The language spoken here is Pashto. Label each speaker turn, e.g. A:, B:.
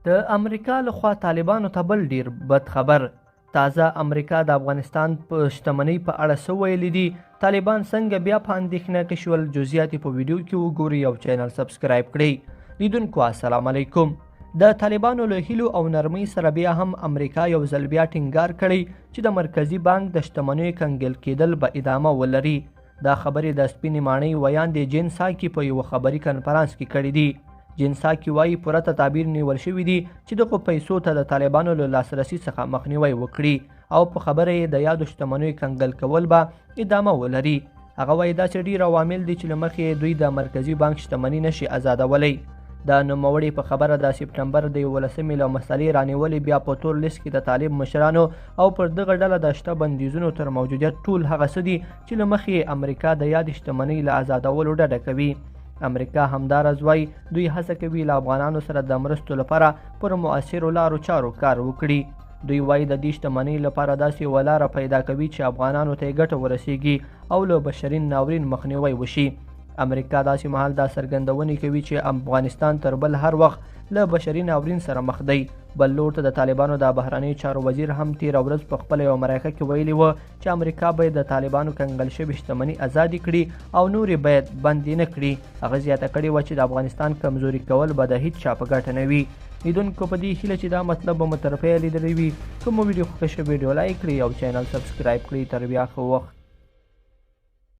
A: د امریکا لخوا طالبانو ته بل ډیر بد خبر. تازه امریکا د افغانستان په شتمنۍ په اړه څه ویلي دي؟ طالبان څنګه بیا په اندېښنه کې شول؟ جزئیات په ویډیو کې وګورئ او چینل سبسکرایب کړئ. لیدونکو السلام علیکم. د طالبانو له هیلو او نرمۍ سره بیا هم امریکا یو ځل بیا ټینګار کړی چې د مرکزي بانک د شتمنیو کنګل کېدل به ادامه ولري. دا خبرې د سپینې ماڼۍ ویاندې جین ساکي په یوه خبري کنفرانس کې کړې دي. جین ساکي وایي پوره تدابیر نیول شوي دي چې دغو پیسو ته د طالبانو له لاسرسي څخه مخنیوی وکړي او په خبره یې د یادو شتمنیو کنګل کول به ادامه ولري. هغه وایي داسې ډېر عوامل دي چې له مخې دوی د مرکزي بانک شتمني نشي ازادولی. د نوموړي په خبره د سپټمبر د 11مې له مسلې رانیولې بیا په تور لیست کې د طالب مشرانو او پر دغه ډله د شته بندیزونو تر موجودیت ټول هغه څه دي چې له مخې امریکا د یادې شتمنۍ له ازادولو ډډه کوي. امریکا همداراز وایي دوی هڅه کوي له افغانانو سره د مرستو لپاره پر مؤثرو لارو چارو کار وکړي. دوی وایي د دې شتمنۍ لپاره داسې یوه لاره پیدا کوي چې افغانانو ته یې ګټه ورسیږي او له بشري ناورین مخنیوی وشي. امریکا داسې مهال دا څرګندونې کوي چې افغانستان تر بل هر وخت له بشري ناورین سره مخ دی. بل لور ته د طالبانو د بهرنیو چارو وزیر هم تېره ورځ په خپله یوه مرکه کې ویلي وه چې امریکا باید د طالبانو کنګل شوې شتمني ازادي کړي او نورې باید بندې نه کړي. هغه زیاته کړې وه چې د افغانستان کمزوري کول به د هیڅ چا په ګټه نه وي. لیدونکو په دې هیله چې دا مطلب به مو تر پایه لیدلی وي. که مو ویډیو خوښه شوې ویډیو لایک کړئ او چینل سبسکرایب کړئ. تر بیا ښه وخت.